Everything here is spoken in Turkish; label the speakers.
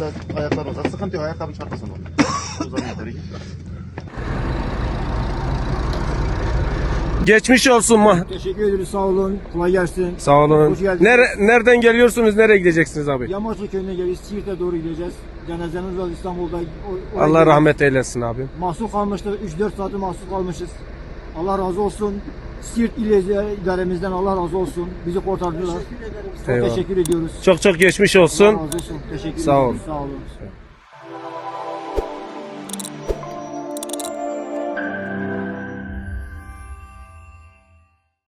Speaker 1: Yoksa ayaklar uzak. Sıkıntı yok. Ayakkabı çarpmasın onu. Uzanın yukarı git.
Speaker 2: Geçmiş olsun ma.
Speaker 3: Teşekkür ederiz, sağ olun. Kolay gelsin.
Speaker 2: Sağ olun.
Speaker 3: Hoş geldiniz.
Speaker 2: Nereden geliyorsunuz? Nereye gideceksiniz abi?
Speaker 3: Yamaçlı köyüne geliyoruz. Siirt'e doğru gideceğiz. Cenazemiz var İstanbul'da.
Speaker 2: Allah rahmet eylesin abi.
Speaker 3: Mahsur kalmıştık. 3-4 saati mahsur kalmışız. Allah razı olsun. Siirt İl İdaremizden Allah razı olsun. Bizi kurtardılar. Çok
Speaker 2: Eyvallah.
Speaker 3: teşekkür ediyoruz.
Speaker 2: Çok geçmiş
Speaker 3: Allah
Speaker 2: olsun.
Speaker 3: razı olsun. Teşekkür
Speaker 2: Sağ
Speaker 3: ediyoruz.
Speaker 2: olun.
Speaker 3: Sağ olun.